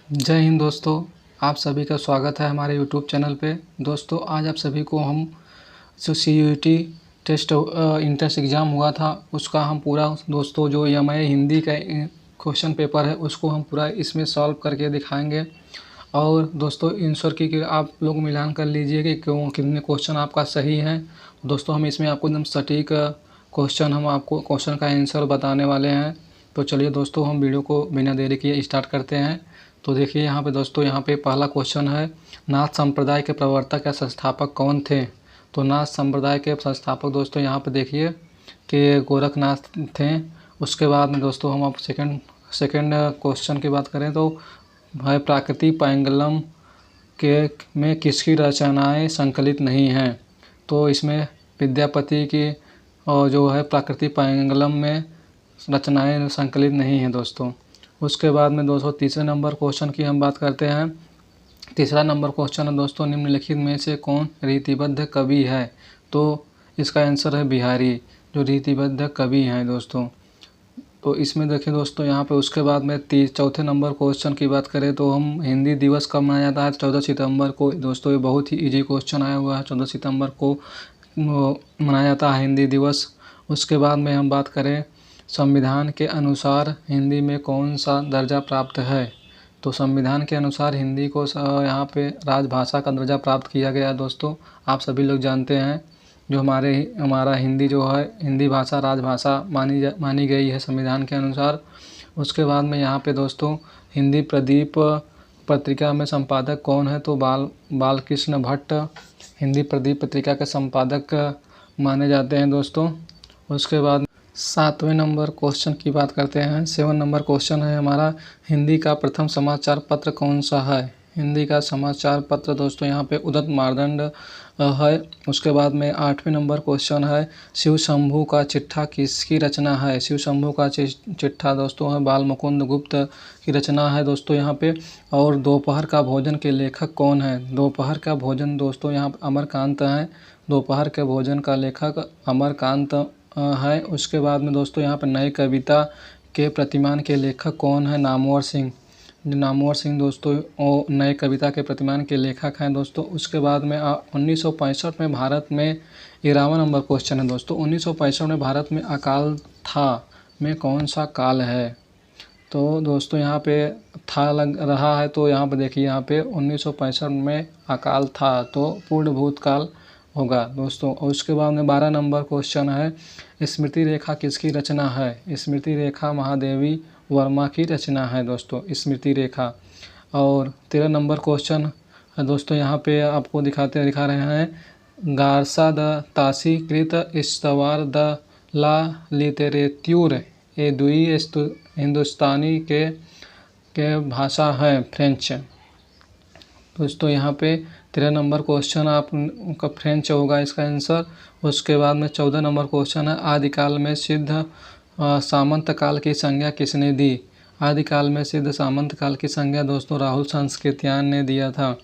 जय हिंद दोस्तों। आप सभी का स्वागत है हमारे यूट्यूब चैनल पे। दोस्तों आज आप सभी को हम जो CUET टेस्ट इंट्रेंस एग्ज़ाम हुआ था उसका हम पूरा दोस्तों जो हमारे हिंदी का क्वेश्चन पेपर है उसको हम पूरा इसमें सॉल्व करके दिखाएंगे। और दोस्तों इंश्योर की कि आप लोग मिलान कर लीजिए कि क्यों कितने क्वेश्चन आपका सही है। दोस्तों हम इसमें आपको एकदम सटीक क्वेश्चन हम आपको क्वेश्चन का आंसर बताने वाले हैं। तो चलिए दोस्तों हम वीडियो को बिना देरी किए स्टार्ट करते हैं। तो देखिए यहाँ पे दोस्तों यहाँ पे पहला क्वेश्चन है, नाथ संप्रदाय के प्रवर्तक या संस्थापक कौन थे। तो नाथ संप्रदाय के संस्थापक दोस्तों यहाँ पे देखिए कि गोरखनाथ थे। उसके बाद में दोस्तों हम अब सेकंड क्वेश्चन की बात करें तो है प्राकृति पैंगलम के में किसकी रचनाएं संकलित नहीं हैं। तो इसमें विद्यापति की और जो है प्राकृति पैंगलम में रचनाएं संकलित नहीं हैं दोस्तों। उसके बाद में दोस्तों तीसरे नंबर क्वेश्चन की हम बात करते हैं। तीसरा नंबर क्वेश्चन है दोस्तों, निम्नलिखित में से कौन रीतिबद्ध कवि है। तो इसका आंसर है बिहारी, जो रीतिबद्ध कवि हैं दोस्तों। तो इसमें देखिए दोस्तों यहाँ पे उसके बाद में चौथे नंबर क्वेश्चन की बात करें तो हम हिंदी दिवस कब मनाया जाता है। 14 सितंबर को दोस्तों। ये बहुत ही इजी क्वेश्चन आया हुआ है। 14 सितंबर को मनाया जाता है हिंदी दिवस। उसके बाद में हम बात करें संविधान के अनुसार हिंदी में कौन सा दर्जा प्राप्त है। तो संविधान के अनुसार हिंदी को यहाँ पे राजभाषा का दर्जा प्राप्त किया गया है दोस्तों। आप सभी लोग जानते हैं जो हमारा हिंदी जो है हिंदी भाषा राजभाषा मानी गई है संविधान के अनुसार। उसके बाद में यहाँ पे दोस्तों हिंदी प्रदीप पत्रिका में संपादक कौन है। तो बालकृष्ण भट्ट हिंदी प्रदीप पत्रिका के संपादक माने जाते हैं दोस्तों। उसके बाद सातवें नंबर क्वेश्चन की बात करते हैं। 7 नंबर क्वेश्चन है हमारा, हिंदी का प्रथम समाचार पत्र कौन सा है। हिंदी का समाचार पत्र दोस्तों यहाँ पे उदित मार्तंड है। उसके बाद में 8वें नंबर क्वेश्चन है, शिव शंभू का चिट्ठा किसकी रचना है। शिव शंभू का चिट्ठा दोस्तों है बाल मुकुंद गुप्त की रचना है दोस्तों यहाँ पे। और दोपहर का भोजन के लेखक कौन है। दोपहर का भोजन दोस्तों यहाँ पे अमरकांत हैं। दोपहर के भोजन का लेखक अमरकांत है। उसके बाद में दोस्तों यहाँ पर नई कविता के प्रतिमान के लेखक कौन है। नामवर सिंह। नामवर सिंह दोस्तों नए कविता के प्रतिमान के लेखक हैं दोस्तों। उसके बाद में 1965 में भारत में 11वां नंबर क्वेश्चन है दोस्तों, 1965 में भारत में अकाल था में कौन सा काल है। तो दोस्तों यहाँ पे था लग रहा है तो यहाँ पे देखिए यहाँ पे 1965 में अकाल था तो पूर्ण भूतकाल होगा दोस्तों। और उसके बाद में 12 नंबर क्वेश्चन है, स्मृति रेखा किसकी रचना है। स्मृति रेखा महादेवी वर्मा की रचना है दोस्तों स्मृति रेखा। और 13 नंबर क्वेश्चन है दोस्तों यहाँ पे आपको दिखा रहे हैं, गारसा द तासी कृत इस्तवार द ला लिटरेत्यूर ये दुई हिंदुस्तानी के भाषा है फ्रेंच। दोस्तों यहाँ पे 13 नंबर क्वेश्चन आपका फ्रेंच होगा इसका आंसर। उसके बाद में 14 नंबर क्वेश्चन है, आदिकाल में सिद्ध सामंत काल की संज्ञा किसने दी। आदिकाल में सिद्ध सामंत काल की संज्ञा दोस्तों राहुल संस्कृत्यान ने दिया था।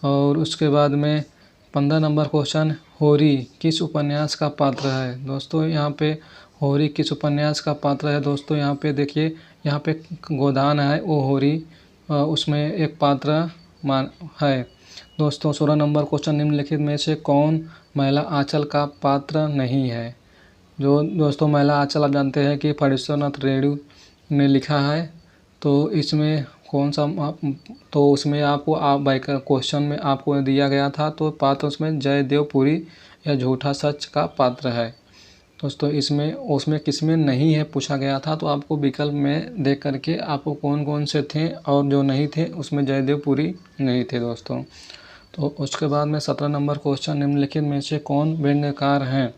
और उसके बाद में 15 नंबर क्वेश्चन, होरी किस उपन्यास का पात्र है। दोस्तों यहाँ पे होरी किस उपन्यास का पात्र है। दोस्तों यहाँ पे देखिए यहाँ पे गोदान है वो होरी उसमें एक पात्र है दोस्तों। 16 नंबर क्वेश्चन, निम्नलिखित में से कौन महिला आंचल का पात्र नहीं है। जो दोस्तों महिला आंचल आप जानते हैं कि फणीश्वरनाथ रेणु ने लिखा है। तो इसमें कौन सा तो उसमें आपको क्वेश्चन में आपको दिया गया था तो पात्र उसमें जयदेवपुरी या झूठा सच का पात्र है दोस्तों। उसमें किसमें नहीं है पूछा गया था तो आपको विकल्प में देख करके आपको कौन कौन से थे और जो नहीं थे उसमें जयदेवपुरी नहीं थे दोस्तों। तो उसके बाद में 17 नंबर क्वेश्चन, निम्नलिखित में से कौन व्यंग्यकार हैं।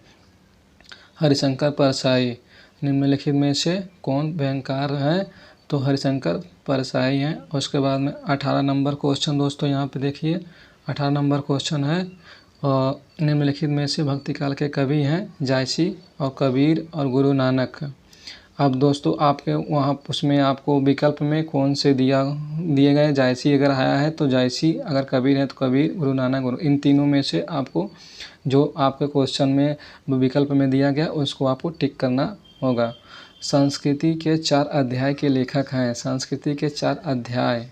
हरिशंकर परसाई। निम्नलिखित में से कौन व्यंग्यकार हैं तो हरिशंकर परसाई हैं। उसके बाद में 18 नंबर क्वेश्चन दोस्तों यहाँ पे देखिए 18 नंबर क्वेश्चन है, निम्नलिखित में से भक्ति काल के कवि हैं जायसी और कबीर और गुरु नानक। अब दोस्तों आपके वहाँ उसमें आपको विकल्प में कौन से दिए गए, जायसी अगर आया है तो जायसी, अगर कबीर है तो कबीर, गुरु नानक इन तीनों में से आपको जो आपके क्वेश्चन में विकल्प में दिया गया उसको आपको टिक करना होगा। संस्कृति के 4 अध्याय के लेखक हैं। संस्कृति के 4 अध्याय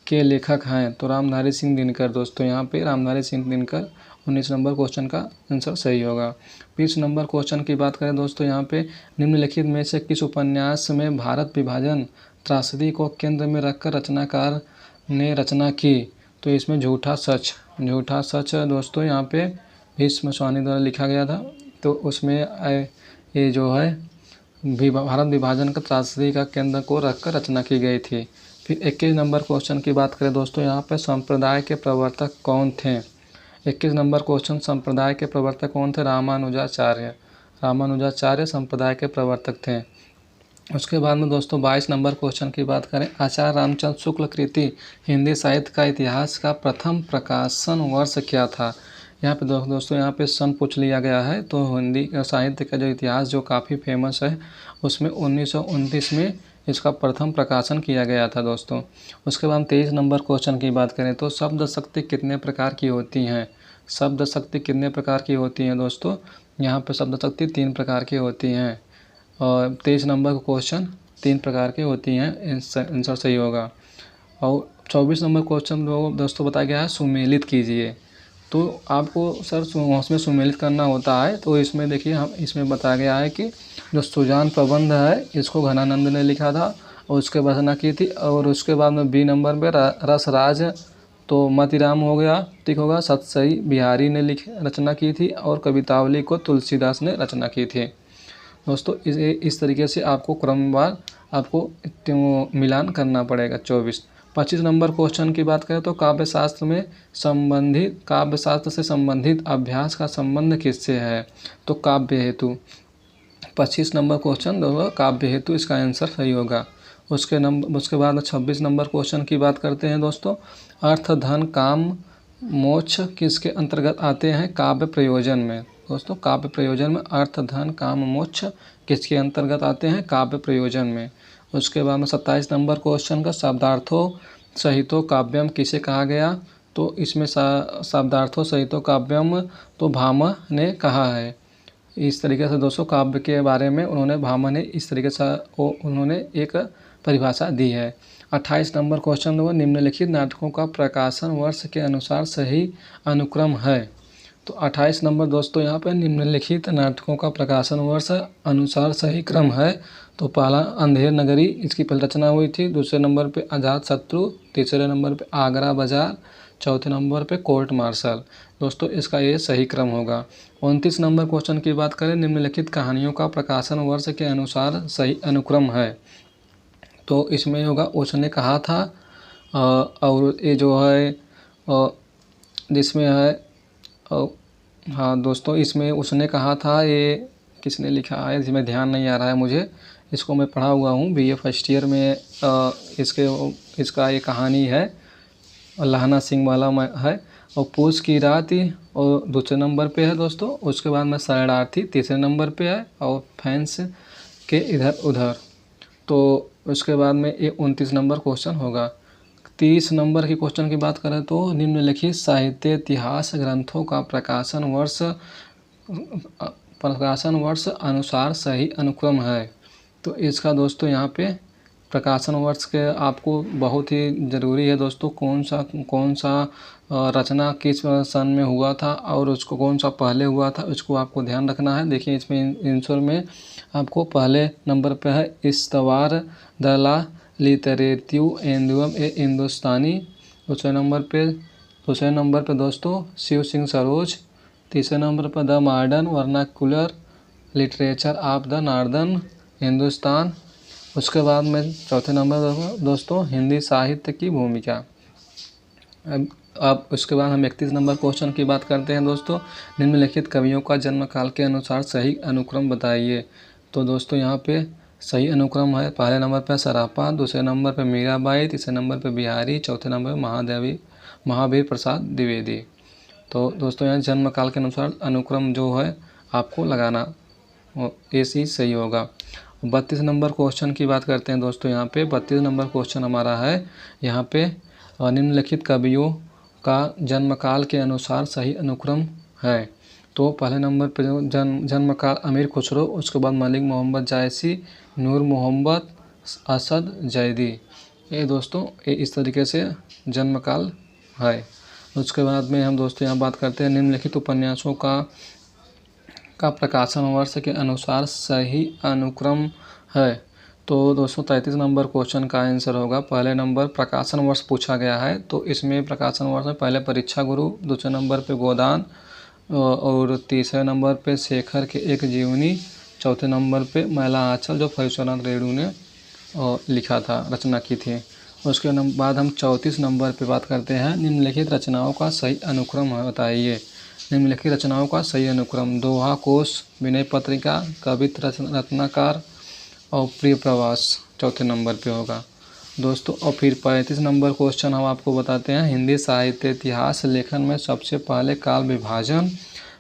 के लेखक हैं? तो रामधारी सिंह दिनकर। दोस्तों यहाँ पे रामधारी सिंह दिनकर 19 नंबर क्वेश्चन का आंसर सही होगा। 20 नंबर क्वेश्चन की बात करें दोस्तों यहाँ पे, निम्नलिखित में से किस उपन्यास में भारत विभाजन त्रासदी को केंद्र में रखकर रचनाकार ने रचना की? तो इसमें झूठा सच। झूठा सच दोस्तों यहाँ पे भीष्म स्वामी द्वारा लिखा गया था। तो उसमें ये जो है भारत विभाजन का त्रासदी का केंद्र को रखकर रचना की गई थी। फिर 21 नंबर क्वेश्चन की बात करें दोस्तों यहाँ पे, संप्रदाय के प्रवर्तक कौन थे? 21 नंबर क्वेश्चन, संप्रदाय के प्रवर्तक कौन थे? रामानुजाचार्य। रामानुजाचार्य संप्रदाय के प्रवर्तक थे। उसके बाद में दोस्तों 22 नंबर क्वेश्चन की बात करें, आचार्य रामचंद्र शुक्ल कृति हिंदी साहित्य का इतिहास का प्रथम प्रकाशन वर्ष क्या था? यहाँ पे दोस्तों यहाँ पे सन पूछ लिया गया है। तो हिंदी साहित्य का जो इतिहास जो काफ़ी फेमस है, उसमें 1929 में इसका प्रथम प्रकाशन किया गया था दोस्तों। उसके बाद 23 नंबर क्वेश्चन की बात करें तो शब्द शक्ति कितने प्रकार की होती हैं? शब्द शक्ति कितने प्रकार की होती हैं दोस्तों? यहाँ पे शब्द शक्ति 3 प्रकार की होती हैं। और 23 नंबर क्वेश्चन 3 प्रकार की होती हैं, आंसर सही होगा। और 24 नंबर क्वेश्चन दोस्तों बताया गया है सुमेलित कीजिए। तो आपको सर उसमें सुमेलित करना होता है। तो इसमें देखिए हम इसमें बताया गया है कि जो सुजान प्रबंध है इसको घनानंद ने लिखा था और उसके रचना की थी। और उसके बाद में बी नंबर पे रसराज तो मतिराम हो गया, ठीक होगा। सतसई बिहारी ने रचना की थी और कवितावली को तुलसीदास ने रचना की थी। दोस्तों इस तरीके से आपको क्रमवार आपको मिलान करना पड़ेगा। 25 नंबर क्वेश्चन की बात करें तो काव्यशास्त्र से संबंधित अभ्यास का संबंध किससे है? तो काव्य हेतु। 25 नंबर क्वेश्चन दोस्तों काव्य हेतु, इसका आंसर सही होगा। उसके बाद 26 नंबर क्वेश्चन की बात करते हैं दोस्तों, अर्थ धन काम मोक्ष किसके अंतर्गत आते हैं? काव्य प्रयोजन में। दोस्तों काव्य प्रयोजन में अर्थ धन काम मोक्ष किसके अंतर्गत आते हैं? काव्य प्रयोजन में। उसके बाद में 27 नंबर क्वेश्चन का शब्दार्थों सहितो काव्यम किसे कहा गया? तो इसमें शब्दार्थों सहितो काव्यम तो भामह ने कहा है। इस तरीके से दोस्तों काव्य के बारे में उन्होंने भामह ने इस तरीके से उन्होंने एक परिभाषा दी है। 28 नंबर क्वेश्चन दो, निम्नलिखित नाटकों का प्रकाशन वर्ष के अनुसार सही अनुक्रम है? तो 28 नंबर दोस्तों यहाँ पे निम्नलिखित नाटकों का प्रकाशन वर्ष अनुसार सही क्रम है। तो पहला अंधेर नगरी, इसकी पहली रचना हुई थी। दूसरे नंबर पे अजात शत्रु, तीसरे नंबर पे आगरा बाजार, चौथे नंबर पे कोर्ट मार्शल। दोस्तों इसका ये सही क्रम होगा। 29 नंबर क्वेश्चन की बात करें, निम्नलिखित कहानियों का प्रकाशन वर्ष के अनुसार सही अनुक्रम है? तो इसमें होगा उसने कहा था और ये जो है जिसमें है हाँ दोस्तों इसमें उसने कहा था, ये किसने लिखा है इसमें ध्यान नहीं आ रहा है मुझे। इसको मैं पढ़ा हुआ हूँ BA फर्स्ट ईयर में। इसका ये कहानी है लहना सिंह वाला है। और पूस की रात और दूसरे नंबर पे है दोस्तों। उसके बाद में शरणार्थी तीसरे नंबर पे है और फैंस के इधर उधर। तो उसके बाद में ये 29 नंबर क्वेश्चन होगा। 30 नंबर के क्वेश्चन की बात करें तो निम्नलिखित साहित्य इतिहास ग्रंथों का प्रकाशन वर्ष अनुसार सही अनुक्रम है? तो इसका दोस्तों यहाँ पे प्रकाशन वर्ष के आपको बहुत ही ज़रूरी है दोस्तों, कौन सा रचना किस सन में हुआ था और उसको कौन सा पहले हुआ था, उसको आपको ध्यान रखना है। देखिए इसमें आंसर में आपको पहले नंबर पे है इस्तवार दला लिटरेटिव एंडुअम ए हिंदुस्तानी। दूसरे नंबर पे दोस्तों शिव सिंह सरोज। तीसरे नंबर पर the modern vernacular literature of the northern Hindustan. उसके बाद में चौथे नंबर दोस्तों हिंदी साहित्य की भूमिका। अब उसके बाद हम 31 नंबर क्वेश्चन की बात करते हैं दोस्तों, निम्नलिखित कवियों का जन्म काल के अनुसार सही अनुक्रम बताइए। तो दोस्तों यहाँ पे सही अनुक्रम है, पहले नंबर पर सराफा, दूसरे नंबर पर मीराबाई, तीसरे नंबर पर बिहारी, चौथे नंबर पर महावीर प्रसाद द्विवेदी। तो दोस्तों यहाँ जन्म काल के अनुसार अनुक्रम जो है आपको लगाना, ये चीज़ सही होगा। 32 नंबर क्वेश्चन की बात करते हैं दोस्तों। यहाँ पे 32 नंबर क्वेश्चन हमारा है, यहाँ पे निम्नलिखित कवियों का जन्म काल के अनुसार सही अनुक्रम है। तो पहले नंबर पे जन्म काल अमीर खुसरो, उसके बाद मलिक मोहम्मद जायसी, नूर मोहम्मद असद जैदी। ये दोस्तों ये इस तरीके से जन्म काल है। उसके बाद में हम दोस्तों यहाँ बात करते हैं निम्नलिखित उपन्यासों का प्रकाशन वर्ष के अनुसार सही अनुक्रम है। तो दोस्तों 33 नंबर क्वेश्चन का आंसर होगा, पहले नंबर प्रकाशन वर्ष पूछा गया है तो इसमें प्रकाशन वर्ष में पहले परीक्षा गुरु, दूसरे नंबर पे गोदान और तीसरे नंबर पे शेखर के एक जीवनी, चौथे नंबर पे मैला आंचल जो फरीश्वरनाथ रेणु ने लिखा था, रचना की थी। उसके बाद हम 34 नंबर पे बात करते हैं निम्नलिखित रचनाओं का सही अनुक्रम बताइए। निम्नलिखित रचनाओं का सही अनुक्रम, दोहा कोश, विनय पत्रिका, कवित्र रत्नाकर और प्रिय प्रवास चौथे नंबर पे होगा दोस्तों। और फिर 35 नंबर क्वेश्चन हम आपको बताते हैं, हिंदी साहित्य इतिहास लेखन में सबसे पहले काल विभाजन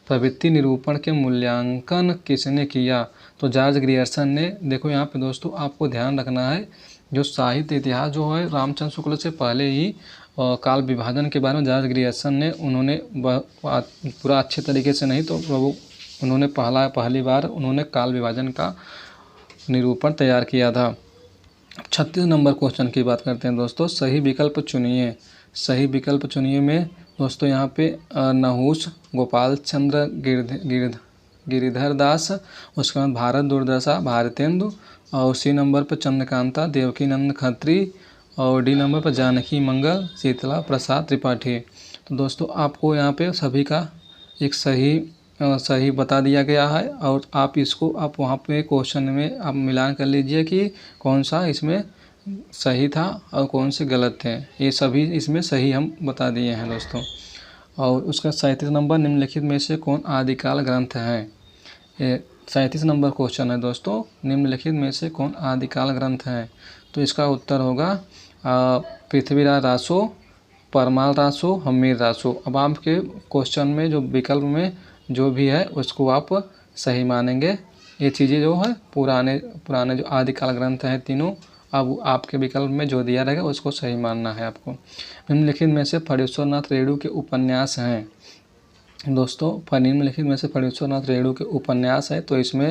प्रवृत्ति निरूपण के मूल्यांकन किसने किया? तो जॉर्ज ग्रियर्सन ने। देखो यहाँ पे दोस्तों आपको ध्यान रखना है, जो साहित्य इतिहास जो है रामचंद्र शुक्ल से पहले ही काल विभाजन के बारे में जॉर्ज ग्रियर्सन ने उन्होंने पूरा अच्छे तरीके से नहीं तो वो उन्होंने पहली बार उन्होंने काल विभाजन का निरूपण तैयार किया था। 36 नंबर क्वेश्चन की बात करते हैं दोस्तों, सही विकल्प चुनिए। सही विकल्प चुनिए में दोस्तों यहाँ पे नहुस, गोपाल चंद्र गिरिधर दास, उसके बाद भारत दुर्दशा भारतेंदु, और सी नंबर पर चंद्रकांता देवकी नंद खत्री, और डी नंबर पर जानकी मंगल शीतला प्रसाद त्रिपाठी। तो दोस्तों आपको यहाँ पे सभी का एक सही बता दिया गया है और आप इसको आप वहाँ पे क्वेश्चन में आप मिलान कर लीजिए कि कौन सा इसमें सही था और कौन से गलत थे। ये सभी इसमें सही हम बता दिए हैं दोस्तों। और उसका 37 नंबर, निम्नलिखित में से कौन आदिकाल ग्रंथ है? ये 37 नंबर क्वेश्चन है दोस्तों, निम्नलिखित में से कौन आदिकाल ग्रंथ है? तो इसका उत्तर होगा पृथ्वीराज रासो, परमाल रासो, हमीर रासो। अब आपके क्वेश्चन में जो विकल्प में जो भी है उसको आप सही मानेंगे। ये चीज़ें जो है पुराने जो आदिकाल ग्रंथ हैं तीनों, अब आपके विकल्प में जो दिया रहेगा उसको सही मानना है आपको। निम्नलिखित में से फणीश्वरनाथ रेणु के उपन्यास हैं दोस्तों। निम्नलिखित में से फणीश्वरनाथ रेणु के उपन्यास है तो इसमें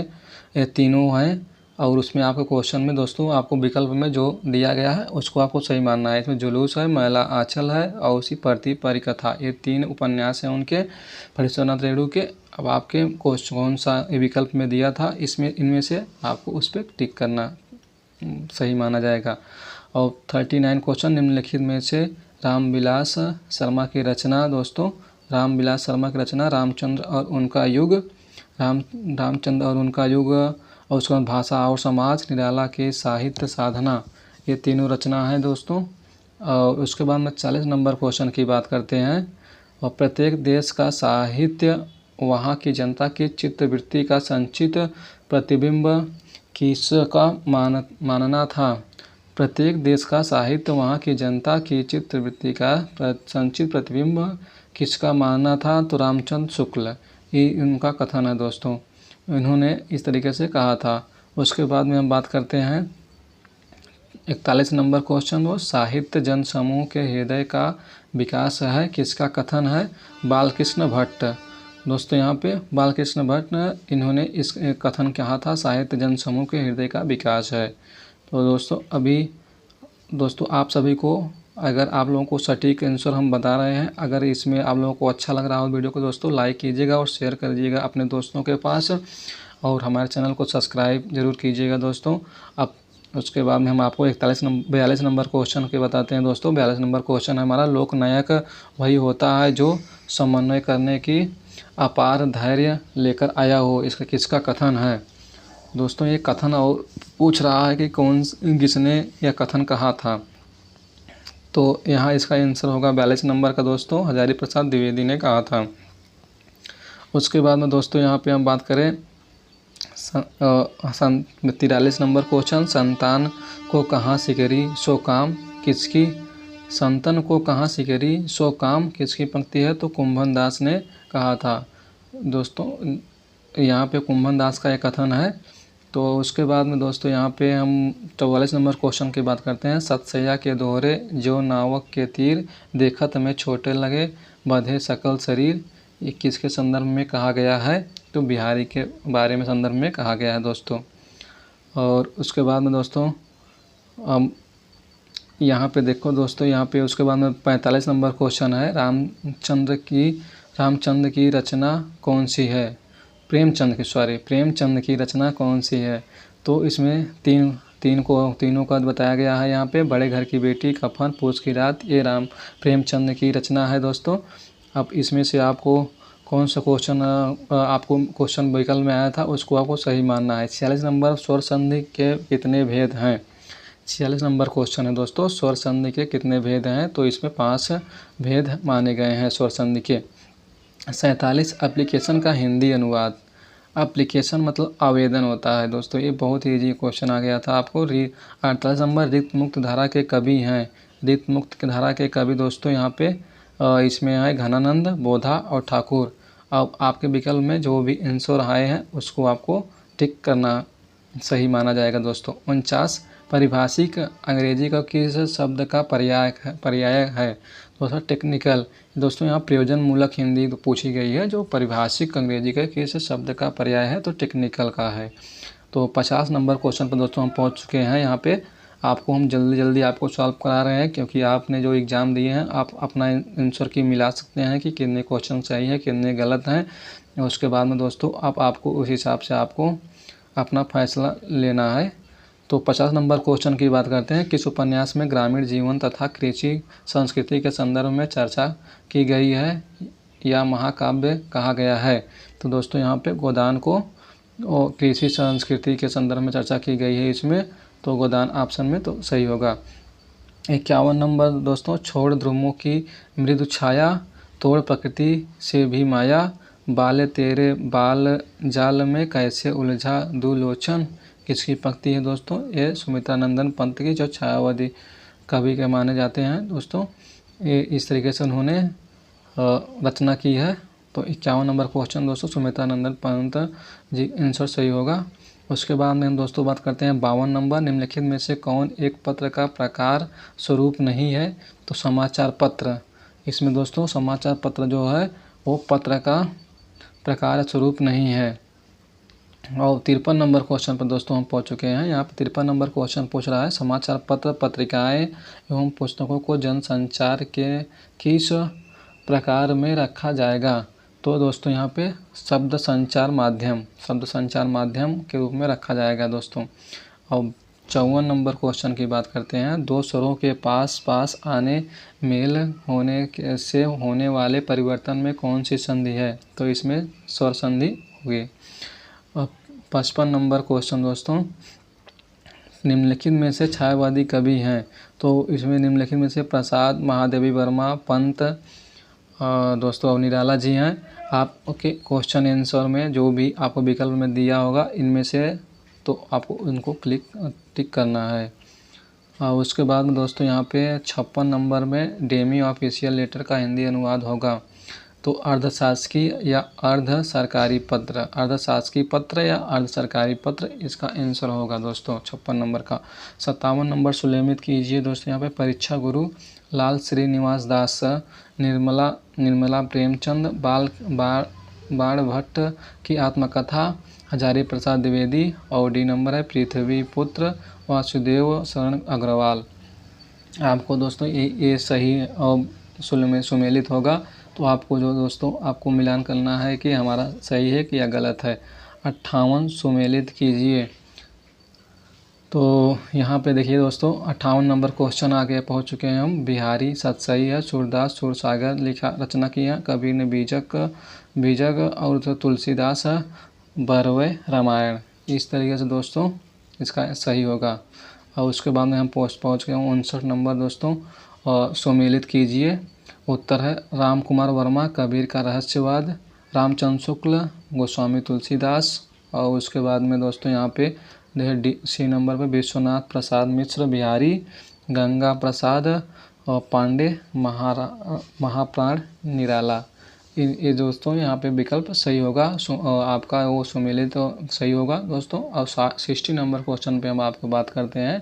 ये तीनों हैं और उसमें आपके क्वेश्चन में दोस्तों आपको विकल्प में जो दिया गया है उसको आपको सही मानना है। इसमें जुलूस है, मैला आंचल है और उसी प्रति परिकथा, ये 3 उपन्यास हैं उनके फणीश्वरनाथ रेणु के। अब आपके कौन सा विकल्प में दिया था इसमें इनमें से आपको उस पर टिक करना सही माना जाएगा। और 39 क्वेश्चन, निम्नलिखित में से रामविलास शर्मा की रचना दोस्तों, रामविलास शर्मा की रचना रामचंद्र और उनका युग, रामचंद्र और उनका युग, और उसके बाद भाषा और समाज, निराला के साहित्य साधना, ये तीनों रचना है दोस्तों। और उसके बाद में 40 नंबर क्वेश्चन की बात करते हैं, और प्रत्येक देश का साहित्य वहाँ की जनता की चित्तवृत्ति का संचित प्रतिबिंब किसका मानना था? प्रत्येक देश का साहित्य वहाँ की जनता की चित्तवृत्ति का संचित प्रतिबिंब किसका मानना था? तो रामचंद्र शुक्ल, ये इनका कथन है दोस्तों, इन्होंने इस तरीके से कहा था। उसके बाद में हम बात करते हैं 41 नंबर क्वेश्चन, वो साहित्य जन समूह के हृदय का विकास है, किसका कथन है? बालकृष्ण भट्ट दोस्तों। यहाँ पे बालकृष्ण भट्ट इन्होंने इस कथन कहा था, साहित्य जन समूह के हृदय का विकास है। तो दोस्तों अभी दोस्तों आप सभी को, अगर आप लोगों को सटीक आंसर हम बता रहे हैं, अगर इसमें आप लोगों को अच्छा लग रहा हो वीडियो को दोस्तों लाइक कीजिएगा और शेयर कर दीजिएगा अपने दोस्तों के पास, और हमारे चैनल को सब्सक्राइब जरूर कीजिएगा दोस्तों। अब उसके बाद में हम आपको 42 नंबर क्वेश्चन के बताते हैं दोस्तों। 42 नंबर क्वेश्चन हमारा, लोकनायक वही होता है जो समन्वय करने की अपार धैर्य लेकर आया हो, इसका किसका कथन है? दोस्तों ये कथन और पूछ रहा है कि किसने यह कथन कहा था। तो यहाँ इसका आंसर होगा 42 नंबर का दोस्तों, हजारी प्रसाद द्विवेदी ने कहा था। उसके बाद में दोस्तों यहाँ पे हम बात करें 43 नंबर क्वेश्चन, संतान को कहाँ सिकरी सो काम किसकी? संतन को कहाँ सिकरी सो काम किसकी पंक्ति है? तो कुंभन दास ने कहा था दोस्तों। यहाँ पे कुंभन दास का एक कथन है। तो उसके बाद में दोस्तों यहाँ पे हम 44 नंबर क्वेश्चन की बात करते हैं, सतसैया के दोहरे जो नावक के तीर देखत में छोटे लगे बधे सकल शरीर, ये किसके संदर्भ में कहा गया है? तो बिहारी के बारे में संदर्भ में कहा गया है दोस्तों। और उसके बाद में दोस्तों यहाँ पे देखो दोस्तों, यहाँ पे उसके बाद में 45 नंबर क्वेश्चन है, रामचंद्र की रचना कौन सी है? प्रेमचंद की रचना कौन सी है? तो इसमें तीनों का बताया गया है। यहाँ पे बड़े घर की बेटी, कफन, पूस की रात, ये प्रेमचंद की रचना है दोस्तों। अब इसमें से आपको कौन सा क्वेश्चन आपको क्वेश्चन विकल्प में आया था उसको आपको सही मानना है। 46 नंबर, स्वर संधि के कितने भेद हैं? 46 नंबर क्वेश्चन है दोस्तों, स्वर संधि के कितने भेद हैं? तो इसमें 5 भेद माने गए हैं स्वर संधि के। 47 एप्लीकेशन का हिंदी अनुवाद। एप्लीकेशन मतलब आवेदन होता है दोस्तों, ये बहुत ही ईजी क्वेश्चन आ गया था आपको। 48 नंबर, रिक्त मुक्त धारा के कवि हैं। रिक्त मुक्त धारा के कवि दोस्तों यहाँ पे इसमें है घनानंद, बोधा और ठाकुर। अब आपके विकल्प में जो भी आंसर आए हैं उसको आपको टिक करना सही माना जाएगा दोस्तों। 49 परिभाषिक अंग्रेजी का किस शब्द का पर्याय है? दोस्तों टेक्निकल। दोस्तों यहाँ प्रयोजन मूलक हिंदी तो पूछी गई है, जो परिभाषिक अंग्रेजी का किस शब्द का पर्याय है? तो टेक्निकल का है। तो 50 नंबर क्वेश्चन पर दोस्तों हम पहुँच चुके हैं। यहाँ पे आपको हम जल्दी आपको सॉल्व करा रहे हैं, क्योंकि आपने जो एग्ज़ाम दिए हैं आप अपना आंसर की मिला सकते हैं कि कितने क्वेश्चन सही है कितने गलत हैं। उसके बाद में दोस्तों आपको उस हिसाब से आपको अपना फैसला लेना है। तो 50 नंबर क्वेश्चन की बात करते हैं। किस उपन्यास में ग्रामीण जीवन तथा कृषि संस्कृति के संदर्भ में चर्चा की गई है या महाकाव्य कहा गया है? तो दोस्तों यहाँ पे गोदान को कृषि संस्कृति के संदर्भ में चर्चा की गई है इसमें, तो गोदान ऑप्शन में तो सही होगा। 51 नंबर दोस्तों, छोड़ ध्रुवों की मृदु छाया, तोड़ प्रकृति से भी माया, बाल तेरे बाल जाल में कैसे उलझा दुलोचन, किसकी पंक्ति है दोस्तों? ये सुमित्रानंदन पंत की, जो छायावादी कवि के माने जाते हैं दोस्तों। ये इस तरीके से उन्होंने रचना की है। तो 51 नंबर क्वेश्चन दोस्तों सुमित्रानंदन पंत जी आंसर सही होगा। उसके बाद में हम दोस्तों बात करते हैं 52 नंबर, निम्नलिखित में से कौन एक पत्र का प्रकार स्वरूप नहीं है? तो समाचार पत्र। इसमें दोस्तों समाचार पत्र जो है वो पत्र का प्रकार स्वरूप नहीं है। और 53 नंबर क्वेश्चन पर दोस्तों हम पहुंच चुके हैं। यहाँ पर 53 नंबर क्वेश्चन पूछ रहा है, समाचार पत्र, पत्रिकाएं एवं पुस्तकों को जनसंचार के किस प्रकार में रखा जाएगा? तो दोस्तों यहाँ पे शब्द संचार माध्यम के रूप में रखा जाएगा दोस्तों। अब 54 नंबर क्वेश्चन की बात करते हैं। दो स्वरों के पास पास आने मेल होने से होने वाले परिवर्तन में कौन सी संधि है? तो इसमें स्वर संधि होगी। 55 नंबर क्वेश्चन दोस्तों, निम्नलिखित में से छायावादी कवि हैं? तो इसमें निम्नलिखित में से प्रसाद, महादेवी वर्मा, पंत दोस्तों और निराला जी हैं। आपके क्वेश्चन आंसर में जो भी आपको विकल्प में दिया होगा इनमें से तो आपको उनको टिक करना है। उसके बाद में दोस्तों यहाँ पे 56 नंबर में डेमी ऑफिशियल लेटर का हिंदी अनुवाद होगा। तो अर्धशासकीय या अर्ध सरकारी पत्र या अर्ध सरकारी पत्र इसका आंसर होगा दोस्तों 56 नंबर का। 57 नंबर सुलेमित कीजिए दोस्तों यहाँ पे, परीक्षा गुरु, लाल श्रीनिवास दास, निर्मला प्रेमचंद, बाण भट्ट की आत्मकथा, हजारी प्रसाद द्विवेदी, और डी नंबर है पृथ्वी पुत्र वासुदेव शरण अग्रवाल। आपको दोस्तों ये सही और सुमेलित होगा। तो आपको जो दोस्तों आपको मिलान करना है कि हमारा सही है कि या गलत है। 58 सुमेलित कीजिए। तो यहाँ पे देखिए दोस्तों 58 नंबर क्वेश्चन आगे पहुँच चुके हैं हम। बिहारी सतसई है, सूरदास सूरसागर रचना की है, कबीर ने बीजक और तुलसीदास बरवे रामायण। इस तरीके से दोस्तों इसका सही होगा। और उसके बाद में हम पहुँच गए 59 नंबर दोस्तों, सुमेलित कीजिए। उत्तर है राम कुमार वर्मा, कबीर का रहस्यवाद, रामचंद्र शुक्ल, गोस्वामी तुलसीदास। और उसके बाद में दोस्तों यहाँ पे सी नंबर पे विश्वनाथ प्रसाद मिश्र बिहारी, गंगा प्रसाद और पांडे, महाप्राण निराला। ये दोस्तों यहाँ पे विकल्प सही होगा। आपका वो सुमेलित तो सही होगा दोस्तों। और 60 नंबर क्वेश्चन पे हम आपको बात करते हैं।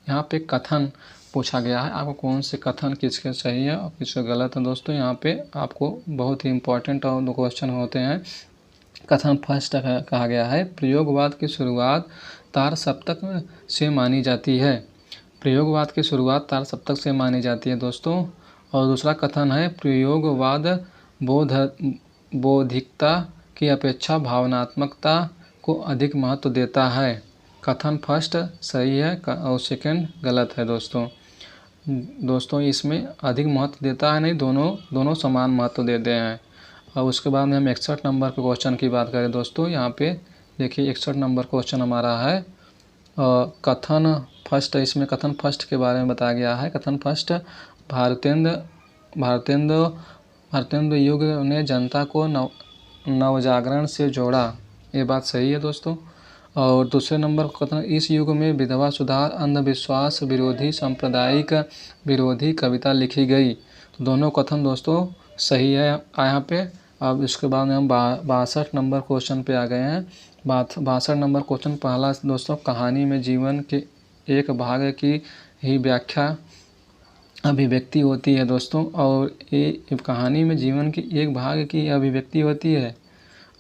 यहाँ पे कथन पूछा गया है, आपको कौन से कथन किसके सही है और किसके गलत है दोस्तों। यहाँ पे आपको बहुत ही इम्पोर्टेंट और दो क्वेश्चन होते हैं। कथन फर्स्ट कहा गया है, प्रयोगवाद की शुरुआत तार सप्तक से मानी जाती है। प्रयोगवाद की शुरुआत तार सप्तक से मानी जाती है दोस्तों। और दूसरा कथन है, प्रयोगवाद बोध बौद्धिकता की अपेक्षा भावनात्मकता को अधिक महत्व देता है। कथन फर्स्ट सही है और सेकंड गलत है दोस्तों इसमें अधिक महत्व देता है नहीं, दोनों समान महत्व देते हैं। और उसके बाद में हम 61 नंबर के क्वेश्चन की बात करें दोस्तों, यहाँ पे देखिए 61 नंबर क्वेश्चन हमारा है कथन फर्स्ट। इसमें कथन फर्स्ट के बारे में बताया गया है। कथन फर्स्ट, भारतेंद्र युग ने जनता को नवजागरण से जोड़ा। ये बात सही है दोस्तों। और दूसरे नंबर कथन, इस युग में विधवा सुधार, अंधविश्वास विरोधी, सांप्रदायिक विरोधी कविता लिखी गई। तो दोनों कथन दोस्तों सही है यहाँ पे। अब इसके बाद में हम 62 नंबर क्वेश्चन पे आ गए हैं। 62 नंबर क्वेश्चन पहला दोस्तों, कहानी में जीवन के एक भाग की ही व्याख्या अभिव्यक्ति होती है दोस्तों। और ये कहानी में जीवन की एक भाग की अभिव्यक्ति होती है।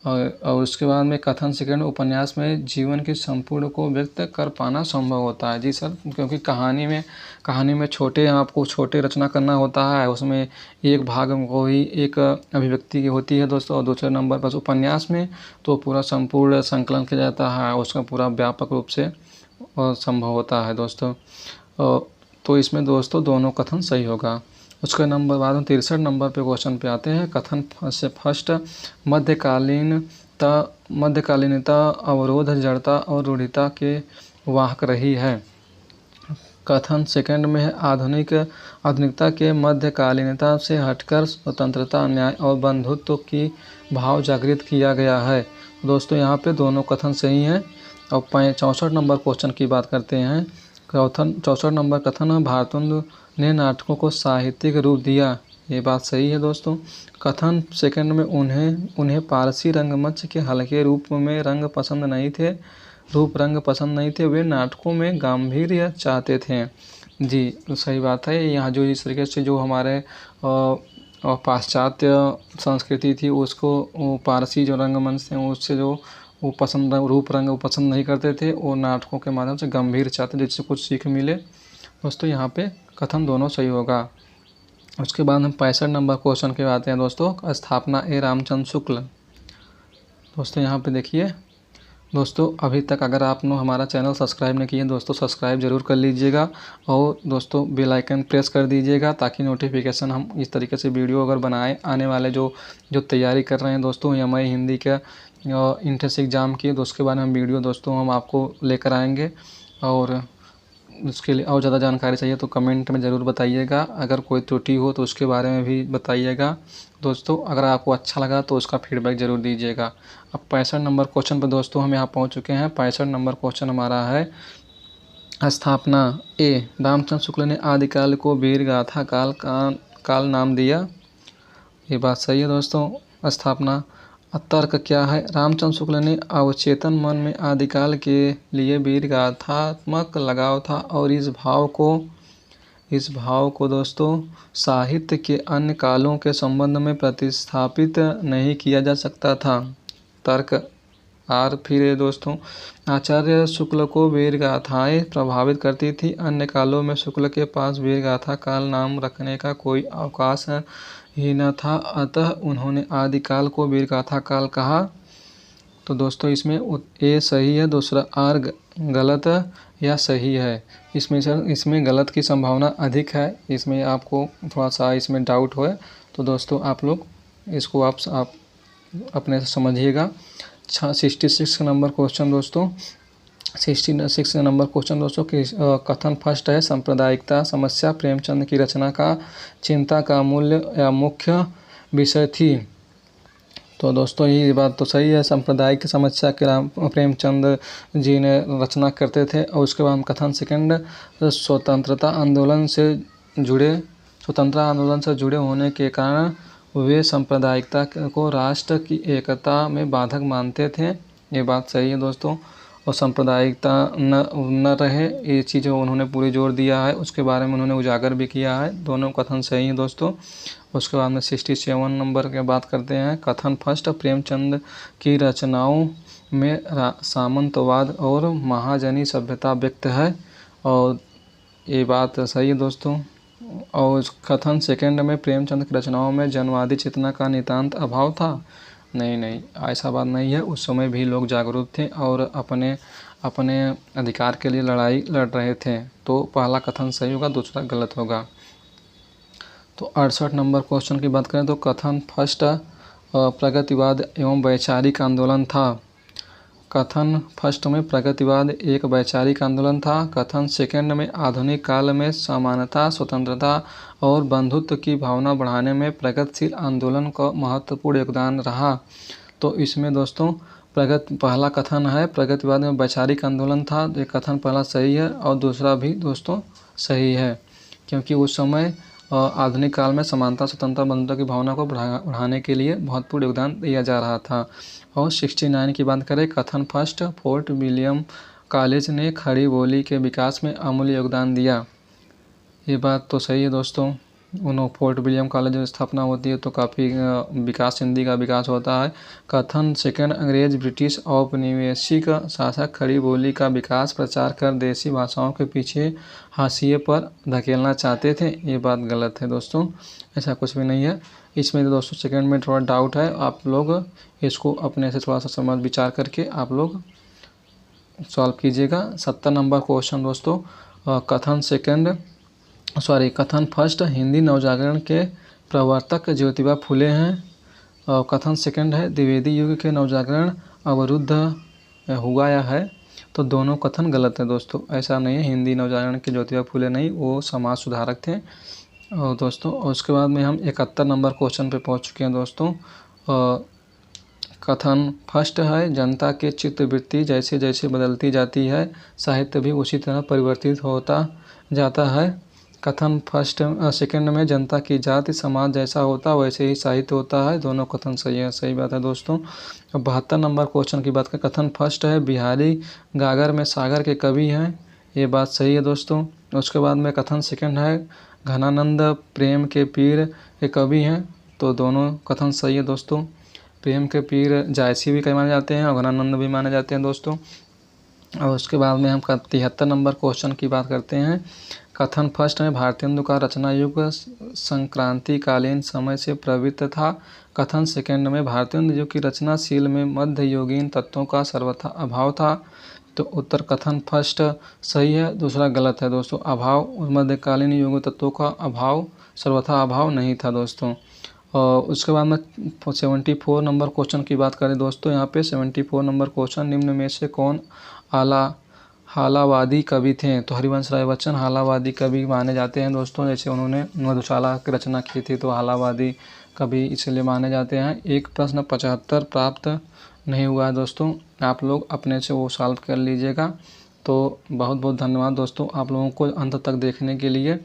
और उसके बाद में कथन सेकंड, उपन्यास में जीवन के संपूर्ण को व्यक्त कर पाना संभव होता है। जी सर, क्योंकि कहानी में आपको छोटे रचना करना होता है, उसमें एक भाग को ही एक अभिव्यक्ति की होती है दोस्तों। और दूसरे नंबर पर उपन्यास में तो पूरा संपूर्ण संकलन किया जाता है, उसका पूरा व्यापक रूप से संभव होता है दोस्तों। तो इसमें दोस्तों दोनों कथन सही होगा। उसके नंबर बाद में 63 नंबर पे क्वेश्चन पे आते हैं। कथन से फर्स्ट, मध्यकालीनता अवरोध, जड़ता और रूढ़िता के वाहक रही है। कथन सेकंड में है, आधुनिकता के मध्यकालीनता से हटकर स्वतंत्रता, न्याय और बंधुत्व की भाव जागृत किया गया है। दोस्तों यहाँ पे दोनों कथन सही हैं। अब 64 नंबर क्वेश्चन की बात करते हैं। 64 नंबर कथन, भारतेंदु ने नाटकों को साहित्यिक रूप दिया। ये बात सही है दोस्तों। कथन सेकंड में, उन्हें पारसी रंगमंच के हल्के रूप रंग पसंद नहीं थे, वे नाटकों में गांधीर्य चाहते थे। जी तो सही बात है। यहाँ जो इस तरीके से जो हमारे पाश्चात्य संस्कृति थी उसको पारसी जो रंगमंच थे उससे जो वो पसंद नहीं करते थे, और नाटकों के माध्यम से गंभीर चाहते जिससे कुछ सीख मिले। दोस्तों यहाँ पे कथन दोनों सही होगा। उसके बाद हम 65 नंबर क्वेश्चन के आते हैं दोस्तों, स्थापना ए रामचंद्र शुक्ल। दोस्तों यहाँ पे देखिए दोस्तों, अभी तक अगर आपने हमारा चैनल सब्सक्राइब नहीं किया दोस्तों सब्सक्राइब जरूर कर लीजिएगा, और दोस्तों बेल आइकन प्रेस कर दीजिएगा ताकि नोटिफिकेशन हम इस तरीके से वीडियो अगर बनाए आने वाले जो तैयारी कर रहे हैं दोस्तों एमआई हिंदी का इंट्रेंस एग्ज़ाम की, तो उसके बारे में वीडियो दोस्तों हम आपको लेकर आएंगे। और उसके लिए और ज़्यादा जानकारी चाहिए तो कमेंट में ज़रूर बताइएगा, अगर कोई त्रुटि हो तो उसके बारे में भी बताइएगा दोस्तों। अगर आपको अच्छा लगा तो उसका फीडबैक ज़रूर दीजिएगा। अब 65 नंबर क्वेश्चन पर दोस्तों हम यहाँ पहुँच चुके हैं। 65 नंबर क्वेश्चन हमारा है, स्थापना ए, रामचंद्र शुक्ल ने आदिकाल को वीर गाथा काल नाम दिया। ये बात सही है दोस्तों। स्थापना तर्क क्या है, रामचंद्र शुक्ल ने अवचेतन मन में आदिकाल के लिए वीर गाथात्मक लगाव था, और इस भाव को दोस्तों साहित्य के अन्य कालों के संबंध में प्रतिस्थापित नहीं किया जा सकता था। तर्क आर फिर है दोस्तों, आचार्य शुक्ल को वीर गाथाएँ प्रभावित करती थी, अन्य कालों में शुक्ल के पास वीर गाथा काल नाम रखने का कोई अवकाश ही न था, अतः उन्होंने आदिकाल को वीर गाथा काल कहा। तो दोस्तों इसमें ए सही है, दूसरा आर गलत या सही है। इसमें गलत की संभावना अधिक है, इसमें आपको थोड़ा सा इसमें डाउट हो तो दोस्तों आप लोग इसको आप अपने से समझिएगा। 66 नंबर क्वेश्चन दोस्तों, 66 नंबर क्वेश्चन दोस्तों कि कथन फर्स्ट है, सांप्रदायिकता समस्या प्रेमचंद की रचना का चिंता का मूल्य या मुख्य विषय थी। तो दोस्तों ये बात तो सही है, सांप्रदायिक समस्या के प्रेमचंद जी ने रचना करते थे। और उसके बाद कथन सेकंड, स्वतंत्रता आंदोलन से जुड़े होने के कारण वे सांप्रदायिकता को राष्ट्र की एकता में बाधक मानते थे। ये बात सही है दोस्तों। और सांप्रदायिकता न रहे ये चीज़ उन्होंने पूरी जोर दिया है, उसके बारे में उन्होंने उजागर भी किया है। दोनों कथन सही हैं दोस्तों। उसके बाद में 67 नंबर की बात करते हैं। कथन फर्स्ट, प्रेमचंद की रचनाओं में सामंतवाद और महाजनी सभ्यता व्यक्त है। और ये बात सही है दोस्तों। और कथन सेकंड में प्रेमचंद की रचनाओं में जनवादी चेतना का नितांत अभाव था। नहीं नहीं, ऐसा बात नहीं है। उस समय भी लोग जागरूक थे और अपने अपने अधिकार के लिए लड़ाई लड़ रहे थे। तो पहला कथन सही होगा, दूसरा गलत होगा। तो 68 नंबर क्वेश्चन की बात करें तो कथन फर्स्ट प्रगतिवाद एवं वैचारिक आंदोलन था। कथन फर्स्ट में प्रगतिवाद एक वैचारिक आंदोलन था। कथन सेकंड में आधुनिक काल में समानता, स्वतंत्रता और बंधुत्व की भावना बढ़ाने में प्रगतिशील आंदोलन का महत्वपूर्ण योगदान रहा। तो इसमें दोस्तों पहला कथन है प्रगतिवाद में वैचारिक आंदोलन था। ये कथन पहला सही है और दूसरा भी दोस्तों सही है, क्योंकि उस समय आधुनिक काल में समानता, स्वतंत्रता, बंधुत्व की भावना को बढ़ाने के लिए महत्वपूर्ण योगदान दिया जा रहा था। और 69 की बात करें, कथन फर्स्ट फोर्ट विलियम कॉलेज ने खड़ी बोली के विकास में अमूल्य योगदान दिया। ये बात तो सही है दोस्तों। फोर्ट विलियम कॉलेज की स्थापना होती है तो काफ़ी विकास, हिंदी का विकास होता है। कथन सेकंड अंग्रेज, ब्रिटिश औपनिवेशिक शासक खड़ी बोली का विकास प्रचार कर देसी भाषाओं के पीछे हाशिए पर धकेलना चाहते थे। ये बात गलत है दोस्तों, ऐसा कुछ भी नहीं है। इसमें तो दोस्तों सेकंड में थोड़ा डाउट है, आप लोग इसको अपने से थोड़ा सा समझ विचार करके आप लोग सॉल्व कीजिएगा। 70 नंबर क्वेश्चन दोस्तों, कथन फर्स्ट हिंदी नवजागरण के प्रवर्तक ज्योतिबा फुले हैं। और कथन सेकंड है द्विवेदी युग के नवजागरण अवरुद्ध हुआ या है। तो दोनों कथन गलत है दोस्तों, ऐसा नहीं है। हिंदी नवजागरण के ज्योतिबा फुले नहीं, वो समाज सुधारक थे। और दोस्तों उसके बाद में हम 71 नंबर क्वेश्चन पे पहुंच चुके हैं दोस्तों। कथन फर्स्ट है जनता के चित्तवृत्ति जैसे जैसे बदलती जाती है, साहित्य भी उसी तरह परिवर्तित होता जाता है। कथन सेकंड में जनता की जाति समाज जैसा होता वैसे ही साहित्य होता है। दोनों कथन सही है, सही बात है दोस्तों। 72 नंबर क्वेश्चन की बात करें, कथन फर्स्ट है बिहारी गागर में सागर के कवि हैं। ये बात सही है दोस्तों। उसके बाद में कथन सेकंड है घनानंद प्रेम के पीर के कवि हैं। तो दोनों कथन सही है दोस्तों। प्रेम के पीर जायसी भी कई माने जाते हैं और घनानंद भी माने जाते हैं दोस्तों। और उसके बाद में हम 73 नंबर क्वेश्चन की बात करते हैं। कथन फर्स्ट में भारतेंदु का रचना युग संक्रांतिकालीन समय से प्रवृत्त था। कथन सेकंड में भारतेंदु युग की रचनाशील में मध्ययुगीन तत्वों का सर्वथा अभाव था। तो उत्तर कथन फर्स्ट सही है, दूसरा गलत है दोस्तों। अभाव मध्यकालीन युग तत्वों का अभाव, सर्वथा अभाव नहीं था दोस्तों। और उसके बाद में 74 नंबर क्वेश्चन की बात करें दोस्तों, यहाँ पे 74 नंबर क्वेश्चन, निम्न में से कौन हालावादी कवि थे। तो हरिवंश राय बच्चन हालावादी कवि माने जाते हैं दोस्तों। जैसे उन्होंने मधुशाला की रचना की थी तो हालावादी कवि इसलिए माने जाते हैं। एक प्रश्न 75 प्राप्त नहीं हुआ है दोस्तों, आप लोग अपने से वो सॉल्व कर लीजिएगा। तो बहुत बहुत धन्यवाद दोस्तों आप लोगों को अंत तक देखने के लिए।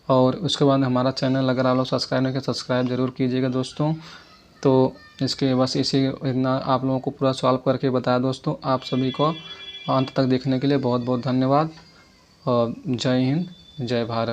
और उसके बाद हमारा चैनल अगर आप लोग सब्सक्राइब नहीं किया सब्सक्राइब ज़रूर कीजिएगा दोस्तों। तो इसके बस इसी इतना आप लोगों को पूरा सॉल्व करके बताया दोस्तों। आप सभी को अंत तक देखने के लिए बहुत बहुत धन्यवाद। और जय हिंद, जय भारत।